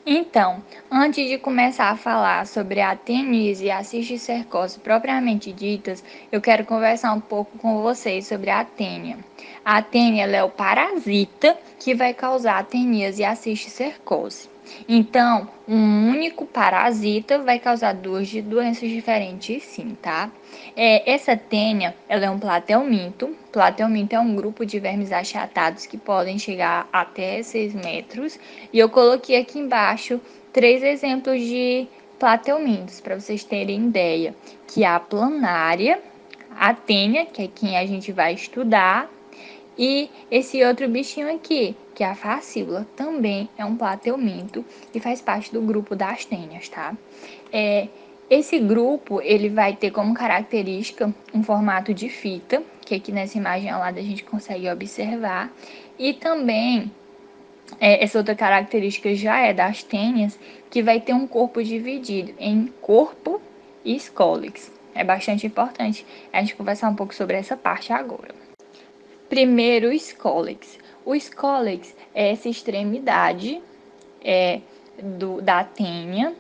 Então, antes de começar a falar sobre a teníase e a cisticercose propriamente ditas, eu quero conversar um pouco com vocês sobre a tênia. A tênia ela é o parasita que vai causar a teníase e a cisticercose. Então, um único parasita vai causar duas doenças diferentes, sim, tá? Essa tênia, ela é um platelminto. Platelminto é um grupo de vermes achatados que podem chegar até 6 metros. E eu coloquei aqui embaixo 3 exemplos de platelmintos, para vocês terem ideia, que é a planária, a tênia, que é quem a gente vai estudar, e esse outro bichinho aqui, que é a facícula, também é um platelminto e faz parte do grupo das tênias, tá? Esse grupo, ele vai ter como característica um formato de fita, que aqui nessa imagem ao lado a gente consegue observar, e também essa outra característica já é das tênias, que vai ter um corpo dividido em corpo e escólix. É bastante importante a gente conversar um pouco sobre essa parte agora. Primeiro, o escólix. O escólix é essa extremidade da tênia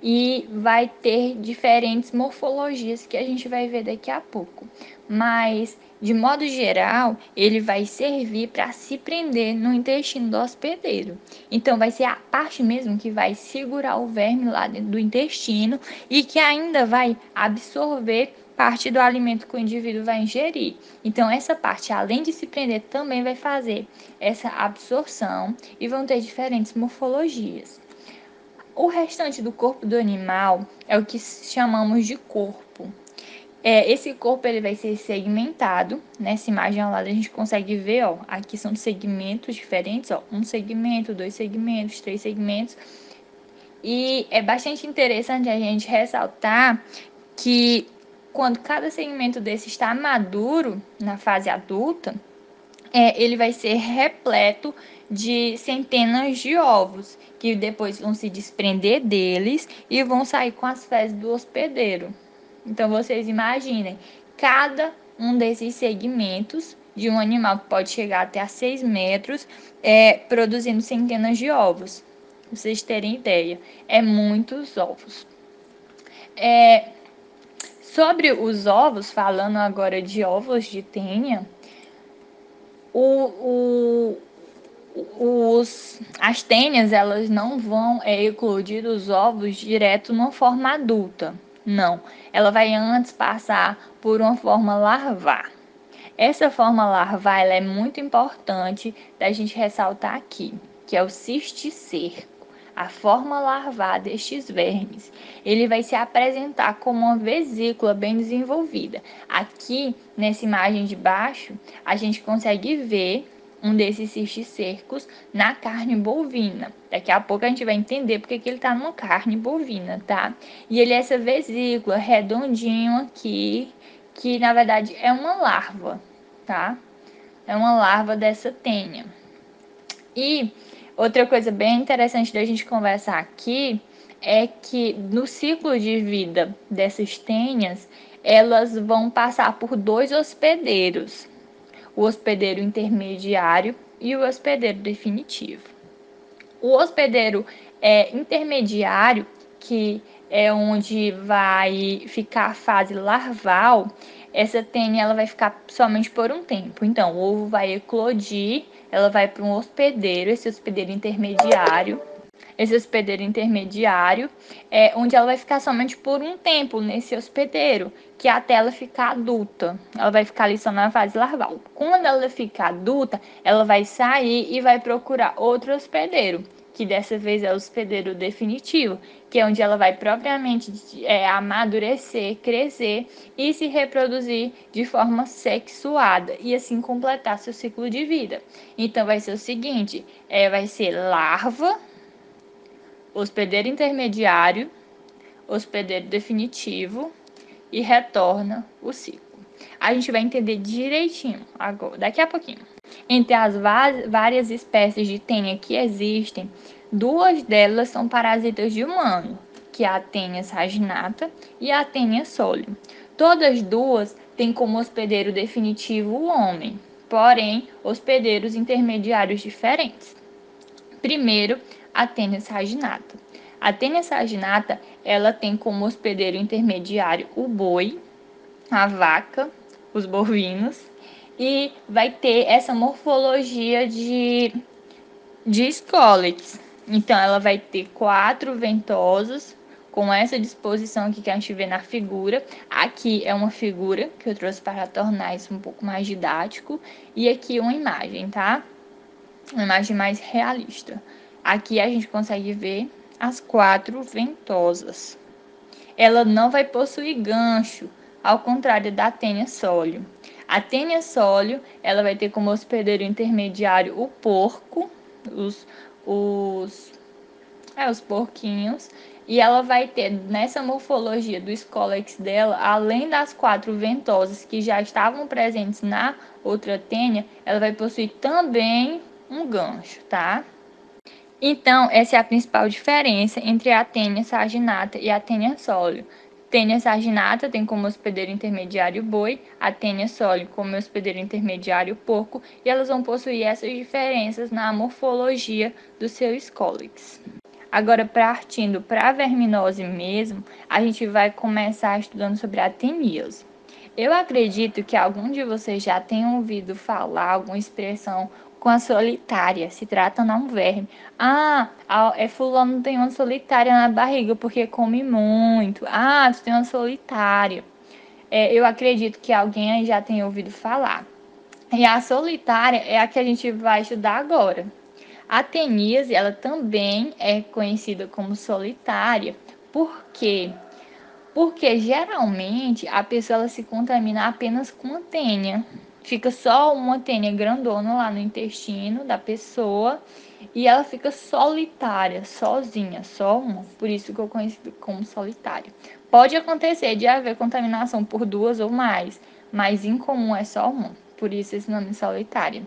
e vai ter diferentes morfologias que a gente vai ver daqui a pouco. Mas, de modo geral, ele vai servir para se prender no intestino do hospedeiro. Então, vai ser a parte mesmo que vai segurar o verme lá dentro do intestino e que ainda vai absorver parte do alimento que o indivíduo vai ingerir. Então, essa parte, além de se prender, também vai fazer essa absorção e vão ter diferentes morfologias. O restante do corpo do animal é o que chamamos de corpo. Esse corpo ele vai ser segmentado. Nessa imagem ao lado a gente consegue ver, ó, aqui são segmentos diferentes, ó, um segmento, 2 segmentos, 3 segmentos. E é bastante interessante a gente ressaltar que quando cada segmento desse está maduro, na fase adulta, ele vai ser repleto de centenas de ovos, que depois vão se desprender deles e vão sair com as fezes do hospedeiro. Então, vocês imaginem, cada um desses segmentos de um animal que pode chegar até a 6 metros, produzindo centenas de ovos. Pra vocês terem ideia, é muitos ovos. Sobre os ovos, falando agora de ovos de tênia, as tênias elas não vão eclodir os ovos direto numa forma adulta. Não, ela vai antes passar por uma forma larvar. Essa forma larvar ela é muito importante da gente ressaltar aqui, que é o cisticerco, a forma larvar destes vermes. Ele vai se apresentar como uma vesícula bem desenvolvida. Aqui, nessa imagem de baixo, a gente consegue ver um desses cisticercos na carne bovina. Daqui a pouco a gente vai entender porque que ele está numa carne bovina, tá? E ele é essa vesícula redondinho aqui, que na verdade é uma larva, tá? É uma larva dessa tênia. E outra coisa bem interessante da gente conversar aqui é que no ciclo de vida dessas tênias, elas vão passar por 2 hospedeiros, o hospedeiro intermediário e o hospedeiro definitivo. O hospedeiro intermediário, que é onde vai ficar a fase larval, essa tênia ela vai ficar somente por um tempo. Então, o ovo vai eclodir, ela vai para um hospedeiro, esse hospedeiro intermediário, onde ela vai ficar somente por um tempo nesse hospedeiro, que é até ela ficar adulta. Ela vai ficar ali só na fase larval. Quando ela ficar adulta, ela vai sair e vai procurar outro hospedeiro, que dessa vez é o hospedeiro definitivo, que é onde ela vai propriamente amadurecer, crescer e se reproduzir de forma sexuada e assim completar seu ciclo de vida. Então vai ser o seguinte, vai ser larva, hospedeiro intermediário, hospedeiro definitivo e retorna o ciclo. A gente vai entender direitinho agora, daqui a pouquinho. Entre as várias espécies de tênia que existem, 2 delas são parasitas de humano, que é a tênia saginata e a tênia solium. Todas 2 têm como hospedeiro definitivo o homem, porém, hospedeiros intermediários diferentes. Primeiro, a Tênia saginata. A Tênia saginata, ela tem como hospedeiro intermediário o boi, a vaca, os bovinos, e vai ter essa morfologia de Scolex. Então, ela vai ter 4 ventosas, com essa disposição aqui que a gente vê na figura. Aqui é uma figura que eu trouxe para tornar isso um pouco mais didático. E aqui uma imagem, tá? Uma imagem mais realista. Aqui a gente consegue ver as 4 ventosas. Ela não vai possuir gancho, ao contrário da Tênia sólio. A Tênia sólio, ela vai ter como hospedeiro intermediário o porco, os porquinhos, e ela vai ter nessa morfologia do Scolex dela, além das 4 ventosas que já estavam presentes na outra tênia, ela vai possuir também um gancho, tá? Então, essa é a principal diferença entre a Tênia saginata e a Tênia sólio. Tênia saginata tem como hospedeiro intermediário o boi, a Tênia sólio como hospedeiro intermediário o porco, e elas vão possuir essas diferenças na morfologia do seu Scolex. Agora, partindo para a verminose mesmo, a gente vai começar estudando sobre a teníase. Eu acredito que algum de vocês já tenham ouvido falar alguma expressão com a solitária, se trata de um verme. Fulano tem uma solitária na barriga porque come muito. Tu tem uma solitária. Eu acredito que alguém aí já tenha ouvido falar. E a solitária é a que a gente vai estudar agora. A teníase, ela também é conhecida como solitária. Por quê? Porque geralmente a pessoa ela se contamina apenas com a tênia. Fica só uma tênia grandona lá no intestino da pessoa e ela fica solitária, sozinha, só uma. Por isso que eu conhecido como solitária. Pode acontecer de haver contaminação por 2 ou mais, mas incomum é só uma. Por isso esse nome é solitária.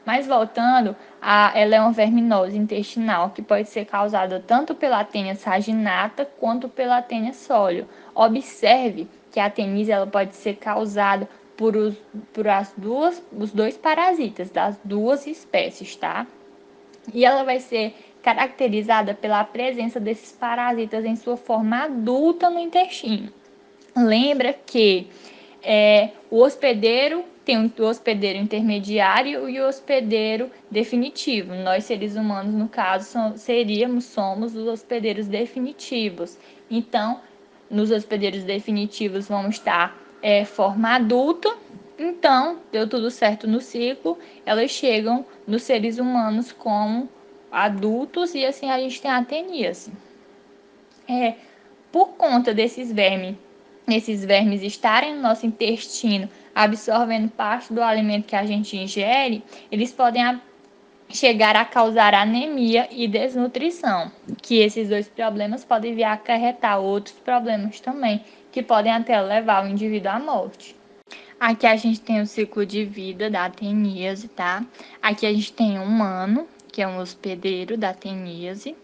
Mas voltando, ela é uma verminose intestinal que pode ser causada tanto pela tênia saginata quanto pela tênia sólio. Observe que a teníase ela pode ser causada por os dois parasitas das 2 espécies, tá? E ela vai ser caracterizada pela presença desses parasitas em sua forma adulta no intestino. Lembra que o hospedeiro tem o hospedeiro intermediário e o hospedeiro definitivo. Nós, seres humanos, no caso, somos os hospedeiros definitivos. Então, nos hospedeiros definitivos vão estar forma adulta. Então, deu tudo certo no ciclo, elas chegam nos seres humanos como adultos e assim a gente tem a teníase. Por conta desses vermes estarem no nosso intestino, absorvendo parte do alimento que a gente ingere, eles podem chegar a causar anemia e desnutrição, que esses 2 problemas podem vir a acarretar outros problemas também, que podem até levar o indivíduo à morte. Aqui a gente tem o ciclo de vida da teníase, tá? Aqui a gente tem um humano, que é um hospedeiro da teníase,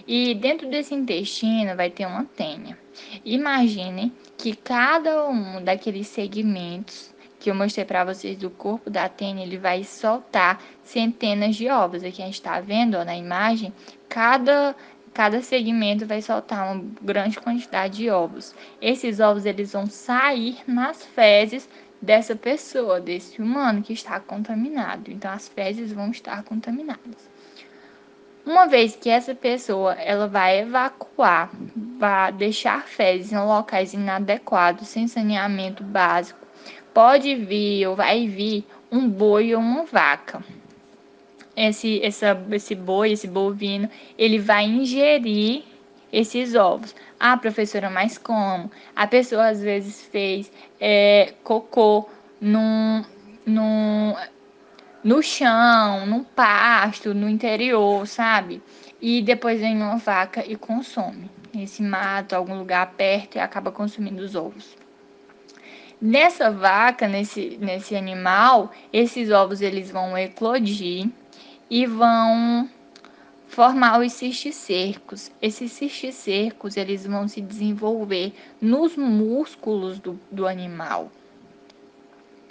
e dentro desse intestino vai ter uma tênia. Imaginem que cada um daqueles segmentos que eu mostrei para vocês do corpo da tênia, ele vai soltar centenas de ovos. Aqui a gente está vendo, ó, na imagem, cada segmento vai soltar uma grande quantidade de ovos. Esses ovos eles vão sair nas fezes dessa pessoa, desse humano que está contaminado. Então, as fezes vão estar contaminadas. Uma vez que essa pessoa ela vai evacuar, vai deixar fezes em locais inadequados, sem saneamento básico, pode vir ou vai vir um boi ou uma vaca. Esse boi, esse bovino, ele vai ingerir esses ovos. Professora, mas como? A pessoa às vezes fez cocô no chão, no pasto, no interior, sabe? E depois vem uma vaca e consome. Esse mato, algum lugar perto e acaba consumindo os ovos. Nessa vaca, nesse animal, esses ovos eles vão eclodir e vão formar os cisticercos. Esses cisticercos eles vão se desenvolver nos músculos do animal.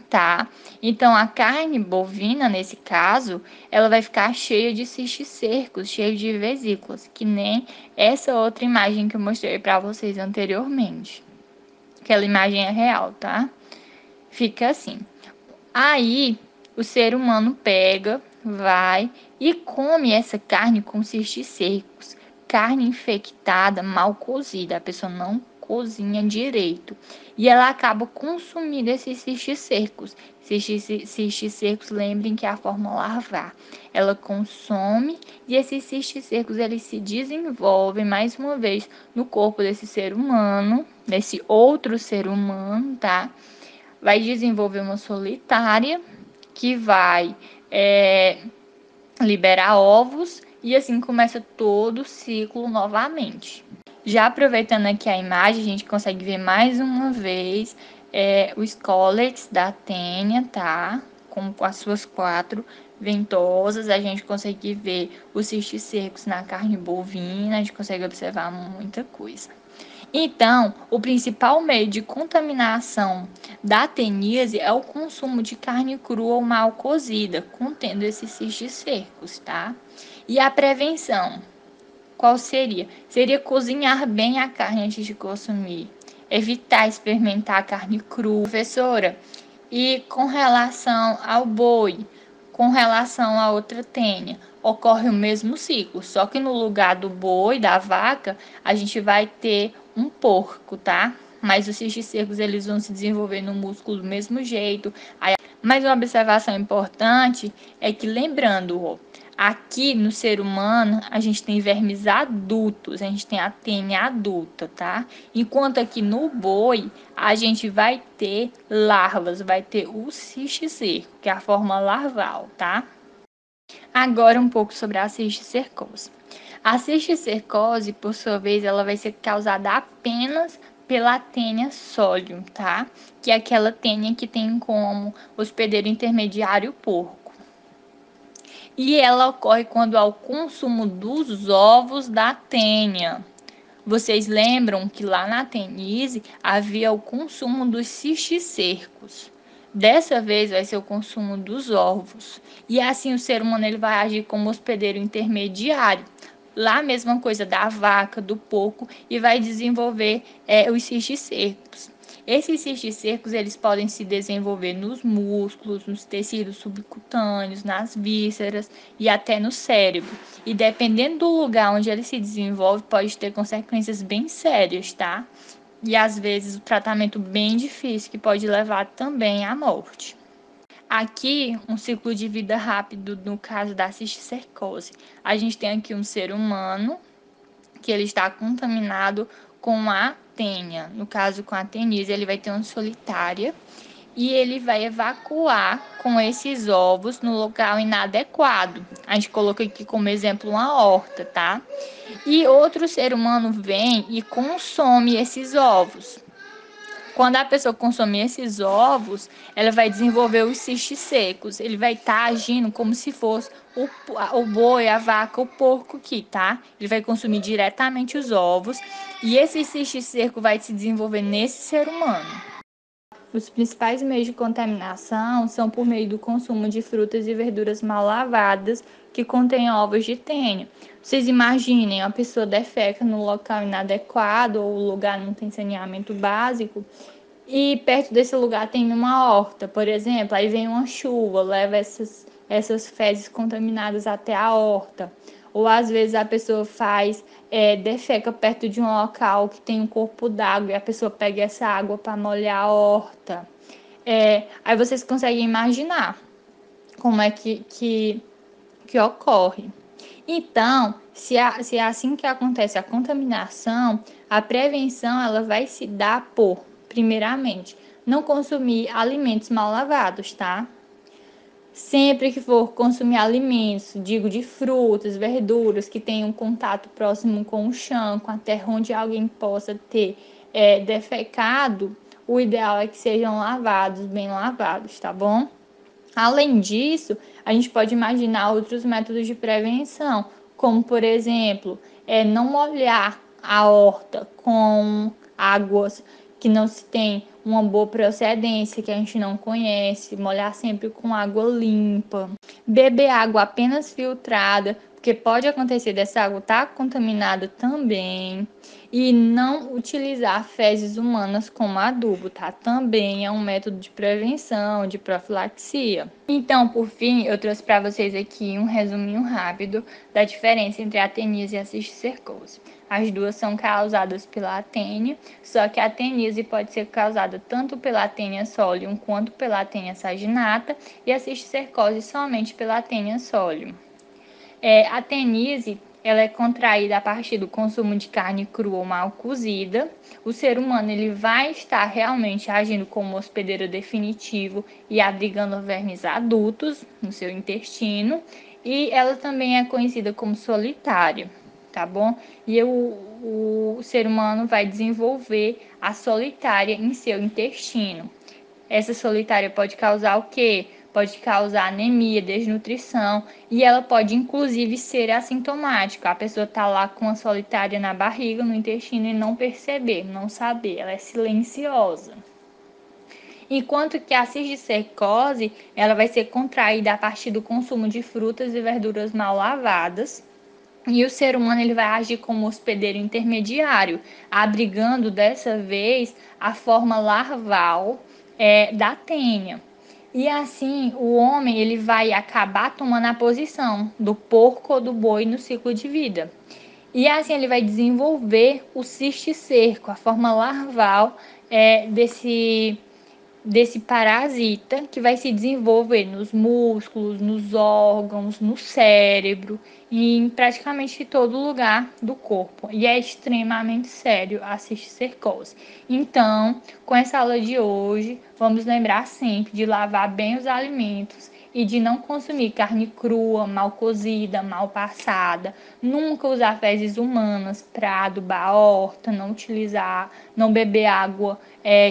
tá? Então, a carne bovina, nesse caso, ela vai ficar cheia de cisticercos, cheia de vesículas, que nem essa outra imagem que eu mostrei para vocês anteriormente. Aquela imagem é real, tá? Fica assim. Aí, o ser humano pega, vai e come essa carne com cisticercos. Carne infectada, mal cozida. A pessoa não cozinha direito. E ela acaba consumindo esses cisticercos. Cisticercos, lembrem que é a forma larvar. Ela consome e esses cisticercos eles se desenvolvem mais uma vez no corpo desse ser humano, desse outro ser humano, tá? Vai desenvolver uma solitária que vai liberar ovos e assim começa todo o ciclo novamente. Já aproveitando aqui a imagem, a gente consegue ver mais uma vez os collets da tênia, tá? Com as suas 4 ventosas, a gente consegue ver os cisticercos na carne bovina, a gente consegue observar muita coisa. Então, o principal meio de contaminação da teníase é o consumo de carne crua ou mal cozida, contendo esses cisticercos, tá? E a prevenção, qual seria? Seria cozinhar bem a carne antes de consumir, evitar experimentar a carne crua. Professora, e com relação ao boi, com relação à outra tênia, ocorre o mesmo ciclo, só que no lugar do boi, da vaca, a gente vai ter um porco, tá? Mas os cisticercos eles vão se desenvolver no músculo do mesmo jeito. Mas uma observação importante é que, lembrando, ó, aqui no ser humano a gente tem vermes adultos, a gente tem a tênia adulta, tá? Enquanto aqui no boi a gente vai ter larvas, vai ter o cisticerco, que é a forma larval, tá? Agora um pouco sobre a cisticercose. A cisticercose, por sua vez, ela vai ser causada apenas pela tênia solium, tá? Que é aquela tênia que tem como hospedeiro intermediário o porco. E ela ocorre quando há o consumo dos ovos da tênia. Vocês lembram que lá na tenise havia o consumo dos cisticercos. Dessa vez vai ser o consumo dos ovos. E assim o ser humano ele vai agir como hospedeiro intermediário. Lá a mesma coisa da vaca, do porco, e vai desenvolver os cisticercos. Esses cisticercos eles podem se desenvolver nos músculos, nos tecidos subcutâneos, nas vísceras e até no cérebro. E dependendo do lugar onde ele se desenvolve, pode ter consequências bem sérias, tá? E às vezes o tratamento bem difícil, que pode levar também à morte. Aqui, um ciclo de vida rápido no caso da cisticercose. A gente tem aqui um ser humano que ele está contaminado com a tênia. No caso, com a tenise, ele vai ter uma solitária e ele vai evacuar com esses ovos no local inadequado. A gente coloca aqui como exemplo uma horta, tá? E outro ser humano vem e consome esses ovos. Quando a pessoa consumir esses ovos, ela vai desenvolver os cistos. Ele vai estar agindo como se fosse o boi, a vaca, o porco aqui, tá? Ele vai consumir diretamente os ovos e esse cisticerco vai se desenvolver nesse ser humano. Os principais meios de contaminação são por meio do consumo de frutas e verduras mal lavadas que contêm ovos de tênia. Vocês imaginem, a pessoa defeca no local inadequado ou o lugar não tem saneamento básico e perto desse lugar tem uma horta, por exemplo, aí vem uma chuva, leva essas fezes contaminadas até a horta. Ou às vezes a pessoa defeca perto de um local que tem um corpo d'água e a pessoa pega essa água para molhar a horta. Aí vocês conseguem imaginar como é que ocorre. Então, se é assim que acontece a contaminação, a prevenção ela vai se dar por, primeiramente, não consumir alimentos mal lavados, tá? Sempre que for consumir alimentos, digo de frutas, verduras, que tenham contato próximo com o chão, com a terra onde alguém possa ter defecado, o ideal é que sejam lavados, bem lavados, tá bom? Além disso, a gente pode imaginar outros métodos de prevenção, como, por exemplo, não molhar a horta com águas que não se tem uma boa procedência, que a gente não conhece, molhar sempre com água limpa, beber água apenas filtrada, porque pode acontecer dessa água estar contaminada também, e não utilizar fezes humanas como adubo, tá? Também é um método de prevenção, de profilaxia. Então, por fim, eu trouxe para vocês aqui um resuminho rápido da diferença entre a teníase e a cisticercose. As duas são causadas pela tênia, só que a teníase pode ser causada tanto pela tênia solium quanto pela tênia saginata e a cisticercose somente pela tênia solium. A teníase ela é contraída a partir do consumo de carne crua ou mal cozida. O ser humano ele vai estar realmente agindo como hospedeiro definitivo e abrigando vermes adultos no seu intestino. E ela também é conhecida como solitária, tá bom? E o ser humano vai desenvolver a solitária em seu intestino. Essa solitária pode causar o quê? Pode causar anemia, desnutrição e ela pode inclusive ser assintomática. A pessoa está lá com a solitária na barriga, no intestino e não perceber, não saber. Ela é silenciosa. Enquanto que a cisticercose, ela vai ser contraída a partir do consumo de frutas e verduras mal lavadas. E o ser humano ele vai agir como hospedeiro intermediário, abrigando dessa vez a forma larval da tênia. E assim, o homem ele vai acabar tomando a posição do porco ou do boi no ciclo de vida. E assim ele vai desenvolver o cisticerco, a forma larval desse parasita que vai se desenvolver nos músculos, nos órgãos, no cérebro e em praticamente todo lugar do corpo. E é extremamente sério a cisticercose. Então, com essa aula de hoje, vamos lembrar sempre de lavar bem os alimentos e de não consumir carne crua, mal cozida, mal passada, nunca usar fezes humanas para adubar a horta, não utilizar, não beber água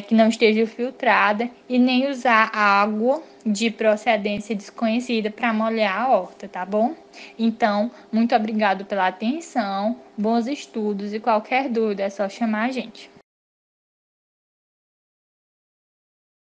que não esteja filtrada e nem usar água de procedência desconhecida para molhar a horta, tá bom? Então, muito obrigado pela atenção, bons estudos e qualquer dúvida é só chamar a gente.